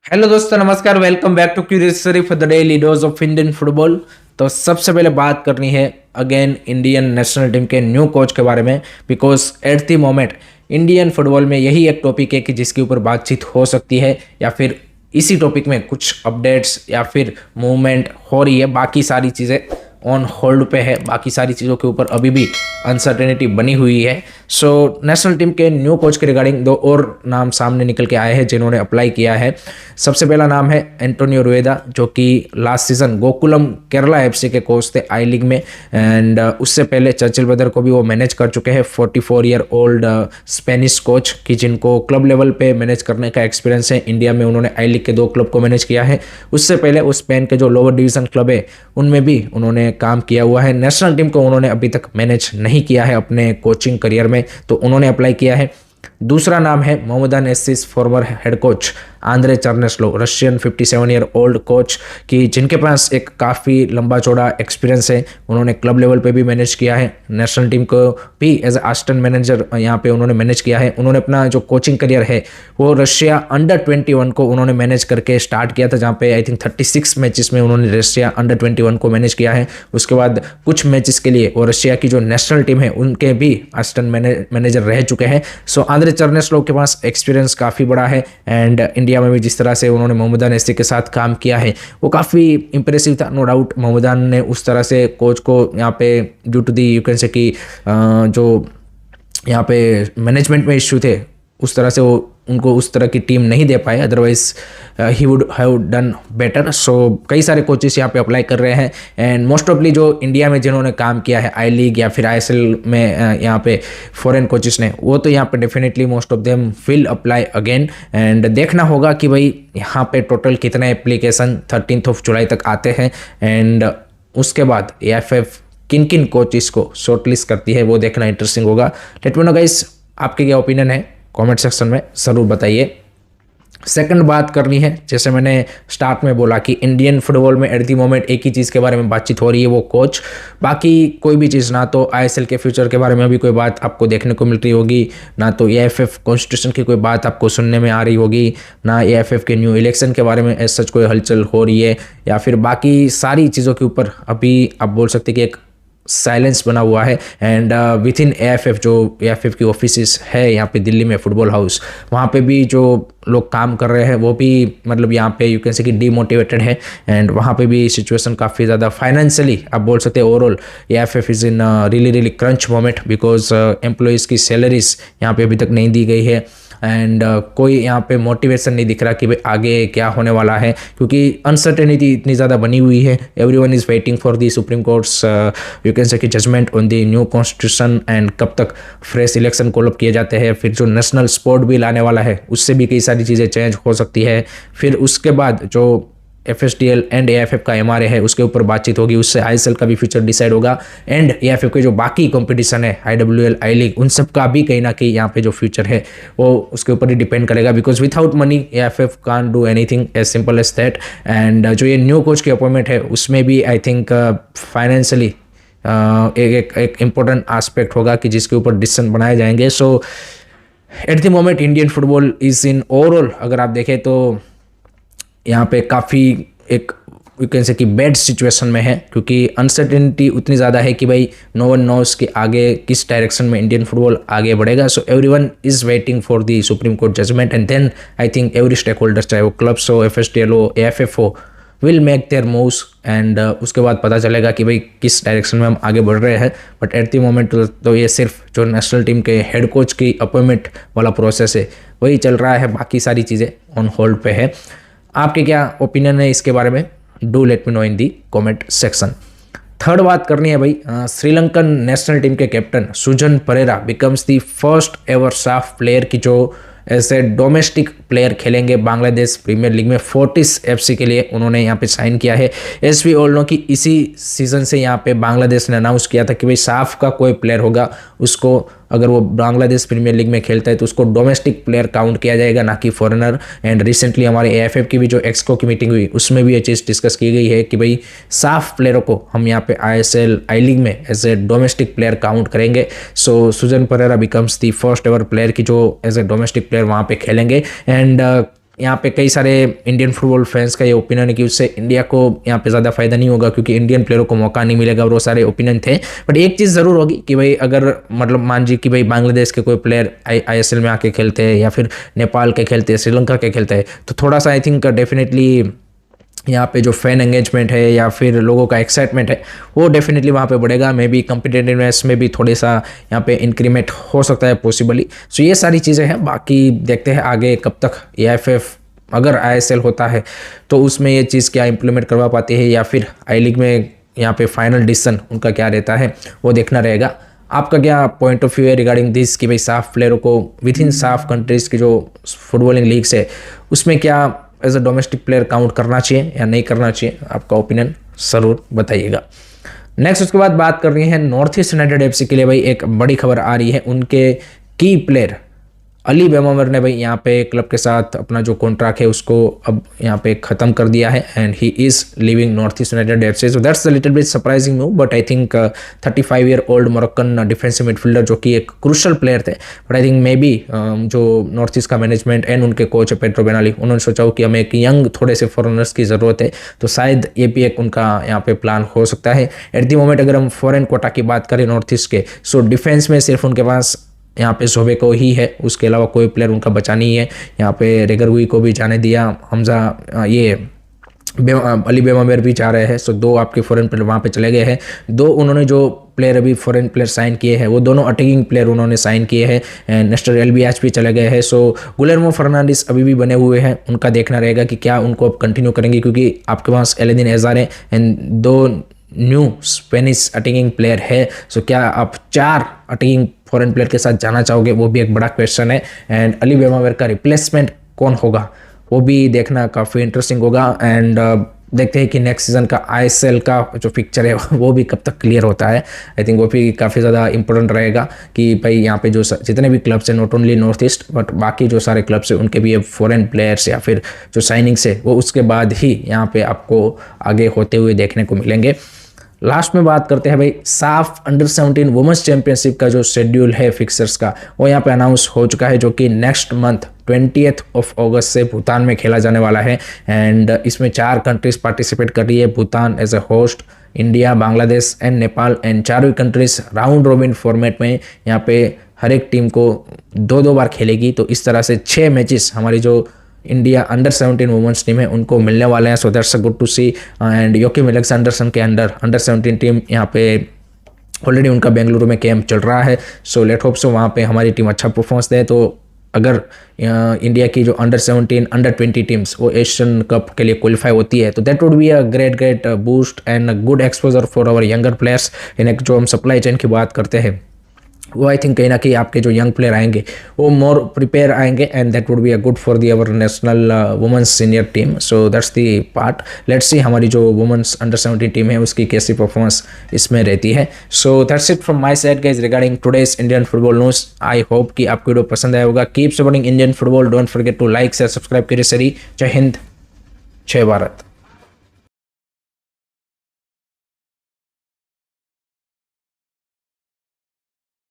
Hello दोस्तों, नमस्कार। Welcome back to curiosary for the daily dose of Indian football. तो सबसे पहले बात करनी है अगेन इंडियन नेशनल टीम के न्यू कोच के बारे में, because at the moment Indian football में यही एक टॉपिक है कि जिसके ऊपर बातचीत हो सकती है या फिर इसी टॉपिक में कुछ अपडेट्स या फिर मूवमेंट हो रही है। बाकी सारी चीज़ें ऑन होल्ड पे है, बाकी सारी चीज़ों के ऊपर अभी भी अनसर्टेनिटी बनी हुई है। सो नेशनल टीम के न्यू कोच के रिगार्डिंग दो और नाम सामने निकल के आए हैं जिन्होंने अप्लाई किया है। सबसे पहला नाम है एंटोनियो रुएदा, जो कि last season Gokulam Kerala FC के कोच थे आई लीग में, एंड उससे पहले चर्चिल ब्रदर को भी वो मैनेज कर चुके हैं। 44 ईयर ओल्ड स्पेनिश कोच की जिनको क्लब लेवल पे मैनेज करने का एक्सपीरियंस है। इंडिया में उन्होंने आई लीग के 2 क्लब को मैनेज किया है। उससे पहले वो स्पेन के जो लोअर डिवीजन क्लब है उनमें भी उन्होंने काम किया हुआ है। नेशनल टीम को उन्होंने अभी तक मैनेज नहीं किया है अपने कोचिंग करियर में, तो उन्होंने अप्लाई किया है। दूसरा नाम है मोहम्मदान एसिस, former head coach Andrey Chernyshov, Russian 57 year old coach की जिनके पास एक काफ़ी लंबा चौड़ा एक्सपीरियंस है। उन्होंने क्लब लेवल पे भी मैनेज किया है, नेशनल टीम को भी एज असिस्टेंट मैनेजर यहाँ पे उन्होंने मैनेज किया है। उन्होंने अपना जो कोचिंग करियर है वो रशिया अंडर 21 को उन्होंने मैनेज करके स्टार्ट किया था, जहाँ पे आई थिंक 36 मैचेस में उन्होंने रशिया अंडर 21 को मैनेज किया है। उसके बाद कुछ मैचेस के लिए वो रशिया की जो नेशनल टीम है उनके भी असिस्टेंट मैनेजर रह चुके हैं। सो आंद्रे चर्नेस्लो के पास एक्सपीरियंस काफ़ी बड़ा है, एंड इंडिया में भी जिस तरह से उन्होंने मोहम्मदान एसी के साथ काम किया है वो काफ़ी इंप्रेसिव था। नो डाउट मोहम्मदान ने उस तरह से कोच को यहाँ पे due to the you can say कि जो यहाँ पे मैनेजमेंट में इश्यू थे उस तरह से वो उनको उस तरह की टीम नहीं दे पाए, otherwise he would have done better. So कई सारे कोचेस यहाँ पे अप्लाई कर रहे हैं, एंड मोस्ट ऑफली जो इंडिया में जिन्होंने काम किया है आई लीग या फिर आईएसएल में यहाँ पे फॉरेन कोचेस ने, वो तो यहाँ पे definitely most of them will apply again. And देखना होगा कि भाई यहाँ पे टोटल कितने एप्लीकेशन 13 जुलाई तक आते हैं, एंड उसके बाद एएफएफ किन किन कोचेस को शॉर्टलिस्ट करती है वो देखना इंटरेस्टिंग होगा। लेट मी नो गाइस, आपके क्या ओपिनियन है कमेंट सेक्शन में ज़रूर बताइए। सेकंड बात करनी है, जैसे मैंने स्टार्ट में बोला कि इंडियन फुटबॉल में एट द मोमेंट एक ही चीज़ के बारे में बातचीत हो रही है, वो कोच। बाकी कोई भी चीज़, ना तो आईएसएल के फ्यूचर के बारे में अभी कोई बात आपको देखने को मिल रही होगी, ना तो एएफएफ कॉन्स्टिट्यूशन की कोई बात आपको सुनने में आ रही होगी, ना एएफएफ के न्यू इलेक्शन के बारे में एज सच कोई हलचल हो रही है, या फिर बाकी सारी चीज़ों के ऊपर अभी आप बोल सकते कि एक साइलेंस बना हुआ है। एंड विद इन एएफएफ, जो एएफएफ की ऑफिस है यहाँ पे दिल्ली में फुटबॉल हाउस, वहाँ पे भी जो लोग काम कर रहे हैं वो भी मतलब यहाँ पे यू कैन से कि डीमोटिवेटेड है, एंड वहाँ पे भी सिचुएशन काफ़ी ज़्यादा फाइनेंशियली आप बोल सकते हैं overall AFF is in really crunch moment, because employees की सैलरीज यहाँ पे अभी तक नहीं दी गई है, एंड कोई यहाँ पे मोटिवेशन नहीं दिख रहा कि भाई आगे क्या होने वाला है, क्योंकि अनसर्टेनिटी इतनी ज़्यादा बनी हुई है। Everyone is waiting for the Supreme Court's you can say कि judgement on the new constitution, and कब तक फ्रेश इलेक्शन कॉल अप किए जाते हैं। फिर जो नेशनल स्पोर्ट बिल आने वाला है उससे भी कई सारी चीज़ें चेंज हो सकती है। फिर उसके बाद जो एफएसडीएल एंड एएफएफ का एमआरए है उसके ऊपर बातचीत होगी, उससे आईएसएल का भी फ्यूचर डिसाइड होगा, एंड एएफएफ के जो बाकी कंपटीशन है आईडब्ल्यूएल, आई लीग, उन सब का भी कहीं ना कहीं यहाँ पे जो फ्यूचर है वो उसके ऊपर ही डिपेंड करेगा, because without money AFF can't do anything as simple as that. And जो ये न्यू कोच की अपॉइंटमेंट है उसमें भी आई थिंक फाइनेंशियली एक इम्पोर्टेंट आस्पेक्ट होगा कि जिसके ऊपर डिसीजन बनाए जाएंगे। So at the moment Indian football is in overall, अगर आप देखें तो यहाँ पे काफ़ी एक यू कैन से कि बैड सिचुएशन में है, क्योंकि अनसर्टेनिटी उतनी ज़्यादा है कि भाई नो वन नोस कि आगे किस डायरेक्शन में इंडियन फुटबॉल आगे बढ़ेगा। So everyone is waiting for the supreme court judgment, and then I think every stake holder, चाहे वो क्लब्स हो, एफएसडीएल हो, एएफएफ हो, विल मेक देयर मूव्स, एंड उसके बाद पता चलेगा कि भाई किस डायरेक्शन में हम आगे बढ़ रहे हैं। बट एट द मोमेंट तो ये सिर्फ जो नेशनल टीम के हेड कोच की अपॉइंटमेंट वाला प्रोसेस है वही चल रहा है, बाकी सारी चीज़ें ऑन होल्ड पे है। आपके क्या ओपिनियन है इसके बारे में, do let me know in the comment section. Third बात करनी है भाई, श्रीलंकन नेशनल टीम के captain Sujan Perera becomes the first ever SAFF player की जो ऐसे डोमेस्टिक प्लेयर खेलेंगे बांग्लादेश प्रीमियर लीग में। फोर्टिस एफसी के लिए उन्होंने यहाँ पे साइन किया है। एस वी ऑल नो कि इसी सीज़न से यहाँ पे बांग्लादेश ने अनाउंस किया था कि भाई साफ का कोई प्लेयर होगा उसको, अगर वो बांग्लादेश प्रीमियर लीग में खेलता है तो उसको डोमेस्टिक प्लेयर काउंट किया जाएगा, ना कि फॉरेनर। एंड रिसेंटली हमारे एएफएफ की भी जो एक्सको की मीटिंग हुई उसमें भी ये चीज़ डिस्कस की गई है कि भाई साफ प्लेयरों को हम यहाँ पे आईएसएल आई लीग में as a domestic player count करेंगे। So Sujan Perera becomes the first ever player की जो एज ए डोमेस्टिक प्लेयर वहाँ पे खेलेंगे। एंड यहाँ पे कई सारे इंडियन फुटबॉल फैंस का ये ओपिनियन है कि उससे इंडिया को यहाँ पे ज़्यादा फायदा नहीं होगा क्योंकि इंडियन प्लेयरों को मौका नहीं मिलेगा, और वो सारे ओपिनियन थे। बट एक चीज़ ज़रूर होगी कि भाई अगर मतलब मान जी कि भाई बांग्लादेश के कोई प्लेयर ISL में आके खेलते हैं या फिर नेपाल के खेलते हैं, श्रीलंका के खेलते हैं, तो थोड़ा सा आई थिंक डेफिनेटली यहाँ पे जो फैन एंगेजमेंट है या फिर लोगों का एक्साइटमेंट है वो डेफिनेटली वहाँ पे बढ़ेगा। मे बी कम्पिटेटिवनेस में भी थोड़ी सा यहाँ पे इंक्रीमेंट हो सकता है पॉसिबली। सो ये सारी चीज़ें हैं, बाकी देखते हैं आगे कब तक AIFF अगर ISL होता है तो उसमें ये चीज़ क्या इम्प्लीमेंट करवा पाती है या फिर आई लीग में यहाँ पे फाइनल डिसीजन उनका क्या रहता है वो देखना रहेगा। आपका क्या पॉइंट ऑफ व्यू है रिगार्डिंग दिस कि भाई साफ प्लेयरों को विद इन साफ कंट्रीज़ की जो फुटबॉलिंग लीग्स है उसमें क्या as a domestic player count करना चाहिए या नहीं करना चाहिए? आपका ओपिनियन ज़रूर बताइएगा। नेक्स्ट उसके बाद बात कर रही है नॉर्थ ईस्ट यूनाइटेड FC के लिए भाई एक बड़ी खबर आ रही है। उनके की प्लेयर अली बेमामर ने भाई यहाँ पे क्लब के साथ अपना जो कॉन्ट्रैक्ट है उसको अब यहाँ पे ख़त्म कर दिया है and he is living north east United FC। So that's a little bit surprising move, but I think 35 year old Moroccan defensive midfielder जो कि एक क्रूशल प्लेयर थे, but I think may be जो नॉर्थ ईस्ट का management and उनके coach Pedro बेनाली उन्होंने सोचा हो कि हमें एक यंग थोड़े से फॉरेनर्स की ज़रूरत है, तो शायद ये भी एक उनका यहाँ पे प्लान हो सकता है। एट दी मोमेंट अगर हम फॉरेन कोटा की बात करें नॉर्थ ईस्ट के, सो डिफेंस में सिर्फ उनके पास यहाँ पे जोबेको ही है, उसके अलावा कोई प्लेयर उनका बचा नहीं है। यहाँ पे रेगरगुई को भी जाने दिया, हमजा ये अली बेमामेर भी जा रहे हैं। सो 2 आपके फॉरेन प्लेयर वहाँ पे चले गए हैं। 2 उन्होंने जो प्लेयर अभी फॉरेन प्लेयर साइन किए हैं वो दोनों अटैकिंग प्लेयर उन्होंने साइन किए हैं एंड नेस्टर LBH भी चले गए हैं। सो गुलेर्मो फर्नांडिस अभी भी बने हुए हैं, उनका देखना रहेगा कि क्या उनको अब कंटिन्यू करेंगे क्योंकि आपके पास एलेदिन एजार है and 2 new Spanish attacking player है। सो क्या आप 4 अटैकिंग फॉरेन प्लेयर के साथ जाना चाहोगे, वो भी एक बड़ा क्वेश्चन है। एंड अली बेमामेर का रिप्लेसमेंट कौन होगा वो भी देखना काफ़ी इंटरेस्टिंग होगा। एंड देखते हैं कि नेक्स्ट सीज़न का ISL का जो पिक्चर है वो भी कब तक क्लियर होता है। आई थिंक वो भी काफ़ी ज़्यादा इंपॉर्टेंट रहेगा कि भाई यहाँ पे जो जितने भी क्लब्स हैं, not only north east but बाकी जो सारे क्लब्स हैं उनके भी ये फॉरेन प्लेयर्स या फिर जो साइनिंग्स है वो उसके बाद ही यहाँ पे आपको आगे होते हुए देखने को मिलेंगे। लास्ट में बात करते हैं भाई साफ अंडर-17 वुमेंस चैंपियनशिप का जो शेड्यूल है फिक्सर्स का वो यहाँ पे अनाउंस हो चुका है, जो कि नेक्स्ट मंथ 20th ऑफ अगस्त से भूटान में खेला जाने वाला है। एंड इसमें 4 कंट्रीज पार्टिसिपेट कर रही है, Bhutan as a host, India, Bangladesh and Nepal. And चारों कंट्रीज राउंड रोबिन फॉर्मेट में यहाँ पे हर एक टीम को 2-2 बार खेलेगी। तो इस तरह से 6 मैचेस हमारी जो इंडिया अंडर-17 वुमेंस टीम है उनको मिलने वाले हैं। So that's a good to see. And Joakim Alexandersson के अंडर-17 टीम यहाँ पे ऑलरेडी उनका बेंगलुरु में कैंप चल रहा है। सो लेट होप सो वहाँ पे हमारी टीम अच्छा परफॉर्मेंस दे। तो अगर इंडिया की जो अंडर-17 अंडर-20 टीम्स वो एशियन कप के लिए क्वालिफाई होती है तो that would be a great boost and good exposure for our younger players. इन जो हम सप्लाई चेन की बात करते हैं वो आई थिंक कहीं ना कहीं आपके जो यंग प्लेयर आएंगे वो मोर प्रिपेयर आएंगे and that would be a good for the our national women's senior team. So that's the part. Let's see हमारी जो वुमेंस अंडर-17 टीम है उसकी कैसी परफॉर्मेंस इसमें रहती है। So that's it from my side guys regarding today's Indian football news. I hope कि आपको वीडियो पसंद आया होगा। Keep supporting Indian football, don't forget to like share subscribe करिए। सरी जय हिंद, जय भारत।